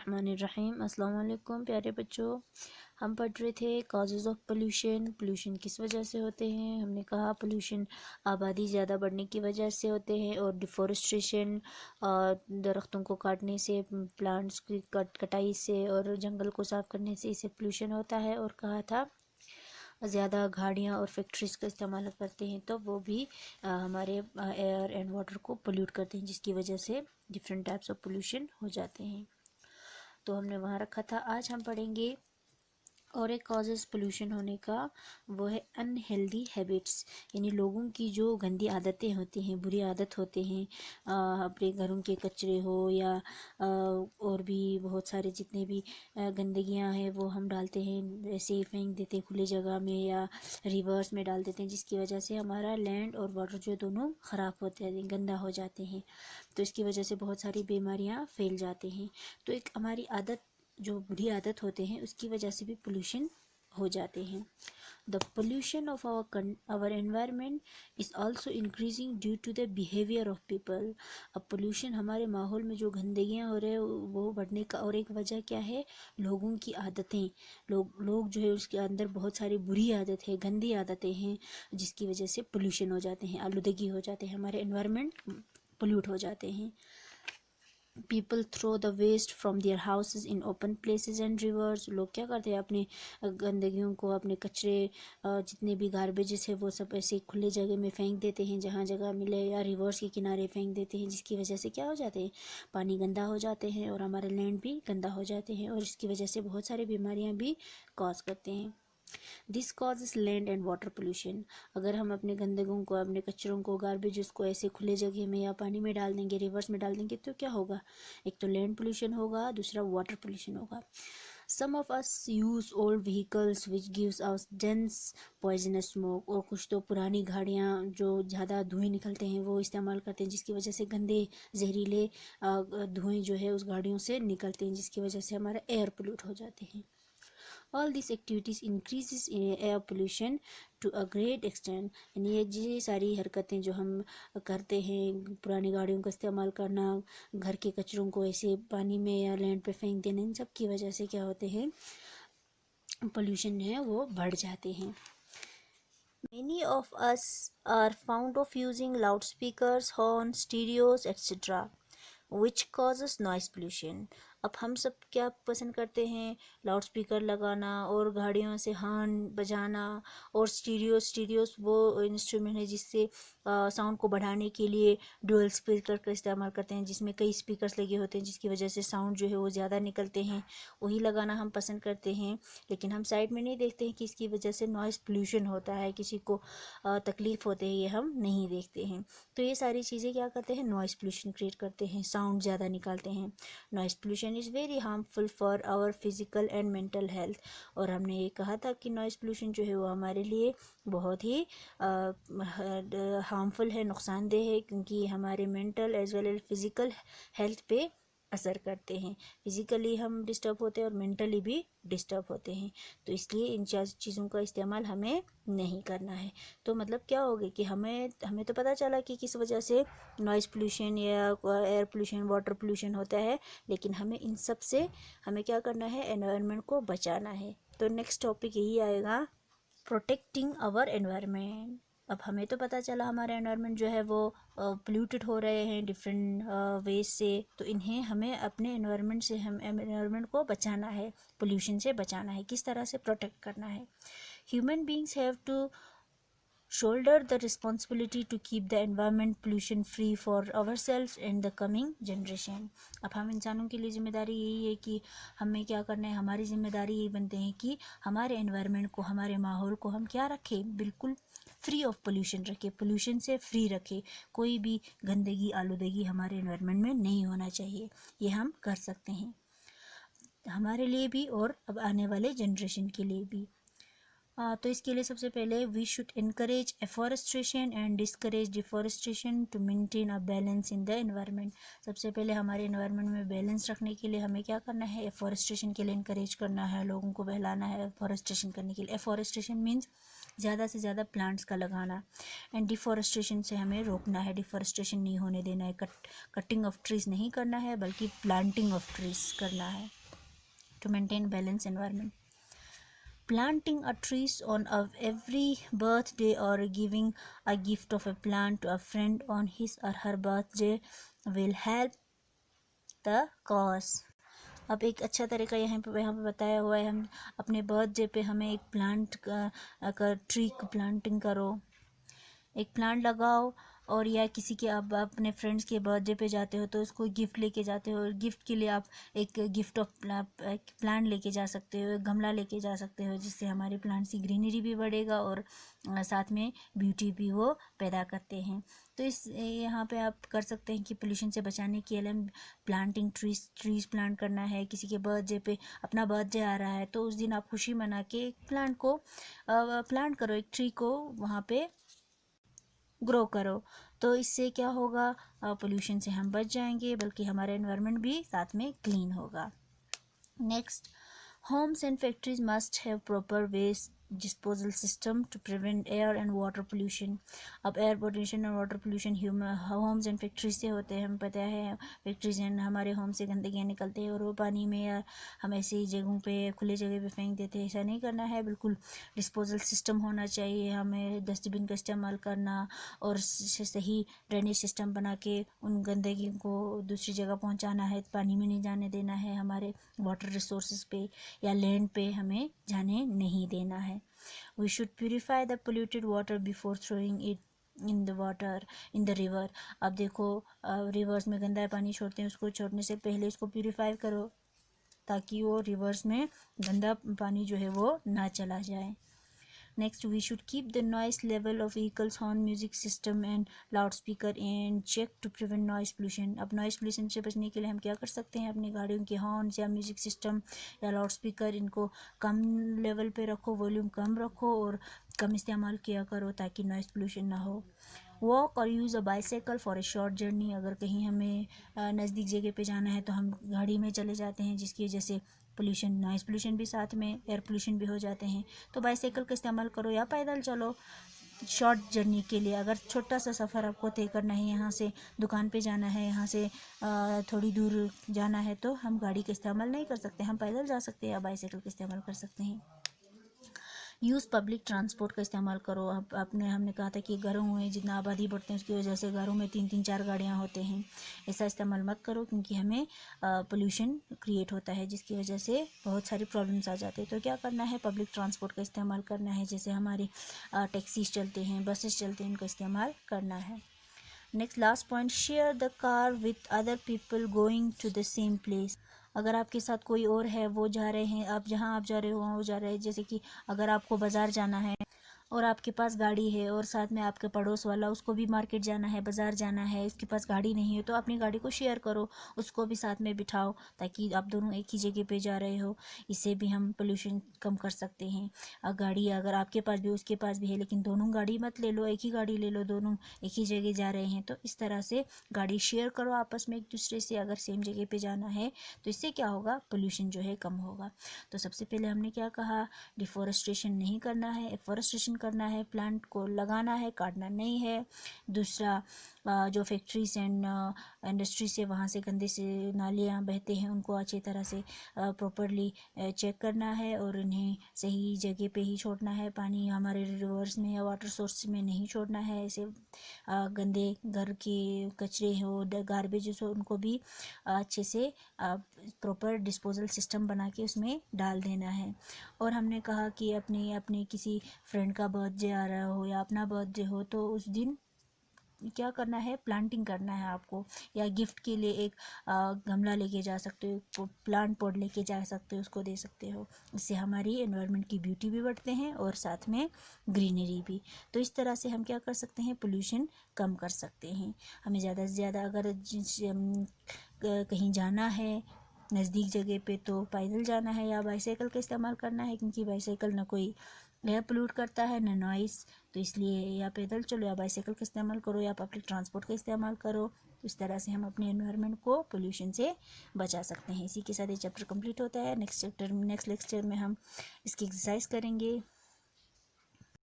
बिस्मिल्लाहिर्रहमानिर्रहीम। अस्सलाम वालेकुम प्यारे बच्चों। हम पढ़ रहे थे कॉजेज़ ऑफ पोल्यूशन। पोल्यूशन किस वजह से होते हैं। हमने कहा पोल्यूशन आबादी ज़्यादा बढ़ने की वजह से होते हैं और डिफॉरेस्टेशन, दरख्तों को काटने से, प्लांट्स की कटाई से और जंगल को साफ़ करने से इससे पोल्यूशन होता है। और कहा था ज़्यादा गाड़ियाँ और फैक्ट्रीज़ का इस्तेमाल करते हैं तो वो भी हमारे एयर एंड वाटर को पोल्यूट करते हैं, जिसकी वजह से डिफरेंट टाइप्स ऑफ पोल्यूशन हो जाते हैं। तो हमने वहाँ रखा था। आज हम पढ़ेंगे और एक कॉजेज़ पोल्यूशन होने का, वो है अनहेल्दी हैबिट्स, यानी लोगों की जो गंदी आदतें होती हैं, बुरी आदत होते हैं। अपने घरों के कचरे हो या और भी बहुत सारे जितने भी गंदगियां हैं वो हम डालते हैं, ऐसे ही फेंक देते हैं खुली जगह में या रिवर्स में डाल देते हैं, जिसकी वजह से हमारा लैंड और वाटर जो दोनों ख़राब होते हैं, गंदा हो जाते हैं। तो इसकी वजह से बहुत सारी बीमारियां फैल जाती हैं। तो एक हमारी आदत, जो बुरी आदत होते हैं, उसकी वजह से भी पोल्यूशन हो जाते हैं। The pollution of our environment is also increasing due to the behaviour of people. अब पोल्यूशन, हमारे माहौल में जो गंदगियाँ हो रहे हैं वो बढ़ने का और एक वजह क्या है, लोगों की आदतें। लोग जो है उसके अंदर बहुत सारी बुरी आदत है, गंदी आदतें हैं, जिसकी वजह से पोल्यूशन हो जाते हैं, आलूदगी हो जाते हैं, हमारे एनवायरनमेंट पोल्यूट हो जाते हैं। People throw the waste from their houses in open places and rivers. लोग क्या करते हैं, अपने गंदगियों को, अपने कचरे, जितने भी गार्बेजेस है वो सब ऐसे खुले जगह में फेंक देते हैं, जहाँ जगह मिले, या रिवर्स के किनारे फेंक देते हैं, जिसकी वजह से क्या हो जाते हैं, पानी गंदा हो जाते हैं और हमारे लैंड भी गंदा हो जाते हैं, और इसकी वजह से बहुत सारी बीमारियाँ भी कॉज करते हैं। This causes land and water pollution. अगर हम अपने गंदगों को, अपने कचरों को, गार्बेज को ऐसे खुले जगह में या पानी में डाल देंगे, रिवर्स में डाल देंगे, तो क्या होगा, एक तो लैंड पोल्यूशन होगा, दूसरा वाटर पोल्यूशन होगा। Some of us use old vehicles which gives us dense poisonous smoke। और कुछ तो पुरानी गाड़ियाँ जो ज़्यादा धुएं निकलते हैं वो इस्तेमाल करते हैं, जिसकी वजह से गंदे जहरीले धुएं जो है उस गाड़ियों से निकलते हैं, जिसकी वजह से हमारा एयर पोल्यूट हो जाते हैं। All these activities increases air pollution to a great extent। यानी ये सारी हरकतें जो हम करते हैं, पुरानी गाड़ियों का इस्तेमाल करना, घर के कचरों को ऐसे पानी में या लैंड पे फेंक देना, इन सब की वजह से क्या होते हैं, पोल्यूशन है वो बढ़ जाते हैं। Many of us are fond of using loudspeakers, horns, stereos, etc. which causes noise pollution। अब हम सब क्या पसंद करते हैं, लाउड स्पीकर लगाना और गाड़ियों से हॉर्न बजाना, और स्टीरियोस वो इंस्ट्रूमेंट है जिससे साउंड को बढ़ाने के लिए डुअल स्पीकर का इस्तेमाल करते हैं, जिसमें कई स्पीकर्स लगे होते हैं, जिसकी वजह से साउंड जो है वो ज़्यादा निकलते हैं, वही लगाना हम पसंद करते हैं। लेकिन हम साइड में नहीं देखते हैं कि इसकी वजह से नॉइज़ पोल्यूशन होता है, किसी को तकलीफ़ होते हैं, ये हम नहीं देखते हैं। तो ये सारी चीज़ें क्या करते हैं, नॉइज़ पोल्यूशन क्रिएट करते हैं, साउंड ज़्यादा निकालते हैं। Noise pollution is very harmful for our physical and mental health. और हमने ये कहा था कि नॉइज़ पोल्यूशन जो है वो हमारे लिए बहुत ही हार्मफुल है, नुकसानदेह है, क्योंकि हमारे mental as well as physical health पे असर करते हैं। फिज़िकली हम डिस्टर्ब होते हैं और मेंटली भी डिस्टर्ब होते हैं, तो इसलिए इन चीज़ों का इस्तेमाल हमें नहीं करना है। तो मतलब क्या होगा कि हमें तो पता चला कि किस वजह से नॉइज़ पोल्यूशन या एयर पोल्यूशन, वाटर पोल्यूशन होता है, लेकिन हमें इन सब से हमें क्या करना है, एनवायरनमेंट को बचाना है। तो नेक्स्ट टॉपिक यही आएगा, प्रोटेक्टिंग आवर एनवायरनमेंट। अब हमें तो पता चला हमारे एनवायरनमेंट जो है वो पोल्यूटेड हो रहे हैं डिफरेंट वेज से, तो इन्हें हमें अपने एनवायरनमेंट से, हम एनवायरनमेंट को बचाना है, पोल्यूशन से बचाना है। किस तरह से प्रोटेक्ट करना है, human beings have to shoulder the responsibility to keep the environment pollution free for ourselves and the coming generation। अब हम इंसानों के लिए जिम्मेदारी यही है कि हमें क्या करना है, हमारी जिम्मेदारी यही बनते हैं कि हमारे एनवायरनमेंट को, हमारे माहौल को हम क्या रखें, बिल्कुल फ्री ऑफ पोल्यूशन रखें, पोल्यूशन से फ्री रखें। कोई भी गंदगी, आलूदगी हमारे एनवायरनमेंट में नहीं होना चाहिए। ये हम कर सकते हैं हमारे लिए भी और अब आने वाले जनरेशन के लिए भी। तो इसके लिए सबसे पहले we should encourage afforestation and discourage deforestation to maintain a balance in the environment. सबसे पहले हमारे एनवायरनमेंट में बैलेंस रखने के लिए हमें क्या करना है, एफॉरेस्ट्रेशन के लिए इनकरेज करना है, लोगों को बहलाना है एफॉरेस्ट्रेशन करने के लिए। एफॉरेस्ट्रेशन मीन्स ज़्यादा से ज़्यादा प्लांट्स का लगाना। एंड डिफॉरेस्टेशन से हमें रोकना है, डिफॉरेस्टेशन नहीं होने देना है, कटिंग ऑफ ट्रीज नहीं करना है बल्कि प्लांटिंग ऑफ ट्रीज करना है to maintain balance environment. Planting a trees on every birthday or giving a gift of a plant to a friend on his or her birthday will help the cause। अब एक अच्छा तरीका यहाँ पे बताया हुआ है, हम अपने बर्थडे पे हमें एक प्लांट का ट्री प्लांटिंग करो, एक प्लांट लगाओ, और या किसी के आप अपने फ्रेंड्स के बर्थडे पे जाते हो तो उसको गिफ्ट लेके जाते हो, गिफ्ट के लिए आप एक गिफ्ट ऑफ प्लांट लेके जा सकते हो, एक गमला लेके जा सकते हो, जिससे हमारे प्लांट्स की ग्रीनरी भी बढ़ेगा और साथ में ब्यूटी भी वो पैदा करते हैं। तो इस यहाँ पे आप कर सकते हैं कि पोल्यूशन से बचाने के लिए प्लांटिंग ट्रीज प्लांट करना है। किसी के बर्थडे पे, अपना बर्थडे आ रहा है तो उस दिन आप खुशी मना के एक प्लांट को प्लांट करो, एक ट्री को वहाँ पे ग्रो करो। तो इससे क्या होगा, पोल्यूशन से हम बच जाएंगे, बल्कि हमारा एनवायरनमेंट भी साथ में क्लीन होगा। Next, homes and factories must have proper waste disposal system to prevent air and water pollution। अब एयर पोल्यूशन और water pollution homes and factories से होते हैं, हम पता है फैक्ट्रीज एंड हमारे होम से गंदगियाँ निकलते हैं और वो पानी में या हम ऐसी जगहों पे खुले जगह पे फेंक देते हैं। ऐसा नहीं करना है, बिल्कुल डिस्पोजल सिस्टम होना चाहिए, हमें डस्टबिन का इस्तेमाल करना और सही ड्रेनेज सिस्टम बना के उन गंदगी को दूसरी जगह पहुँचाना है, पानी में नहीं जाने देना है, हमारे वाटर रिसोर्सेज पे या लैंड पे हमें जाने नहीं देना है। We should purify the polluted water before throwing it in the water in the river। अब देखो रिवर्स में गंदा पानी छोड़ते हैं, उसको छोड़ने से पहले उसको प्यूरिफाई करो ताकि वो रिवर्स में गंदा पानी जो है वो ना चला जाए। Next, we should keep the noise level of vehicles, horn, music system and loudspeaker in check to prevent noise pollution। अब noise pollution से बचने के लिए हम क्या कर सकते हैं, अपनी गाड़ियों के हॉर्न्स या म्यूजिक सिस्टम या लाउड स्पीकर इनको कम लेवल पे रखो, वॉल्यूम कम रखो और कम इस्तेमाल किया करो ताकि नॉइज़ पोल्यूशन ना हो। वॉक और use a bicycle for a short journey. अगर कहीं हमें नज़दीक जगह पे जाना है तो हम गाड़ी में चले जाते हैं, जिसकी वजह से पोल्यूशन, नॉइज़ पोल्यूशन भी साथ में, एयर पोल्यूशन भी हो जाते हैं। तो बाईसाइकिल का इस्तेमाल करो या पैदल चलो शॉर्ट जर्नी के लिए। अगर छोटा सा सफ़र आपको तय करना है, यहाँ से दुकान पे जाना है, यहाँ से थोड़ी दूर जाना है, तो हम गाड़ी का इस्तेमाल नहीं कर सकते, हम पैदल जा सकते हैं या बाईसाइकिल का इस्तेमाल कर सकते हैं। यूज़ पब्लिक ट्रांसपोर्ट का इस्तेमाल करो। अब हमने कहा था कि घरों में जितना आबादी बढ़ते हैं उसकी वजह से घरों में 3-4 गाड़ियाँ होते हैं, ऐसा इस्तेमाल मत करो क्योंकि हमें पोल्यूशन क्रिएट होता है जिसकी वजह से बहुत सारी प्रॉब्लम्स आ जाती है। तो क्या करना है, पब्लिक ट्रांसपोर्ट का इस्तेमाल करना है, जैसे हमारी टैक्सीज चलते हैं, बसेस चलते हैं, उनका इस्तेमाल करना है। Next, last point, share the car with other people going to the same place. अगर आपके साथ कोई और है, वो जा रहे हैं, आप जहाँ आप जा रहे हो वहाँ वो जा रहे हैं, जैसे कि अगर आपको बाज़ार जाना है और आपके पास गाड़ी है और साथ में आपके पड़ोस वाला, उसको भी मार्केट जाना है, बाज़ार जाना है, उसके पास गाड़ी नहीं है, तो अपनी गाड़ी को शेयर करो, उसको भी साथ में बिठाओ ताकि आप दोनों एक ही जगह पे जा रहे हो। इससे भी हम पोल्यूशन कम कर सकते हैं। गाड़ी अगर आपके पास भी उसके पास भी है, लेकिन दोनों गाड़ी मत ले लो, एक ही गाड़ी ले लो, दोनों एक ही जगह जा रहे हैं, तो इस तरह से गाड़ी शेयर करो आपस में एक दूसरे से, अगर सेम जगह पे जाना है, तो इससे क्या होगा, पोल्यूशन जो है कम होगा। तो सबसे पहले हमने क्या कहा, डिफॉरेस्टेशन नहीं करना है, एफॉरेस्टेशन करना है, प्लांट को लगाना है, काटना नहीं है। दूसरा, जो फैक्ट्रीज एंड इंडस्ट्री से वहाँ से गंदे से नालियाँ बहते हैं उनको अच्छी तरह से प्रॉपरली चेक करना है और उन्हें सही जगह पे ही छोड़ना है। पानी हमारे रिवर्स में या वाटर सोर्स में नहीं छोड़ना है। ऐसे गंदे घर के कचरे हो, गार्बेजेस हो, उनको भी अच्छे से प्रॉपर डिस्पोजल सिस्टम बना के उसमें डाल देना है। और हमने कहा कि अपने किसी फ्रेंड का बर्थडे आ रहा हो या अपना बर्थडे हो तो उस दिन क्या करना है, प्लांटिंग करना है आपको, या गिफ्ट के लिए एक गमला लेके जा सकते हो, प्लांट पॉट लेके जा सकते हो, उसको दे सकते हो। इससे हमारी एनवायरनमेंट की ब्यूटी भी बढ़ते हैं और साथ में ग्रीनरी भी। तो इस तरह से हम क्या कर सकते हैं, पोल्यूशन कम कर सकते हैं। हमें ज़्यादा से ज़्यादा अगर कहीं जाना है नज़दीक जगह पे तो पैदल जाना है या बाईसाइकिल का इस्तेमाल करना है, क्योंकि बाईसाइकिल ना कोई एयर पोल्यूट करता है ना नॉइस, तो इसलिए या पैदल चलो या बाईसाइकिल का इस्तेमाल करो या पब्लिक ट्रांसपोर्ट का इस्तेमाल करो। इस तरह से हम अपने एनवायरनमेंट को पोल्यूशन से बचा सकते हैं। इसी के साथ ये चैप्टर कंप्लीट होता है। नेक्स्ट लेक्चर में हम इसकी एक्सरसाइज करेंगे।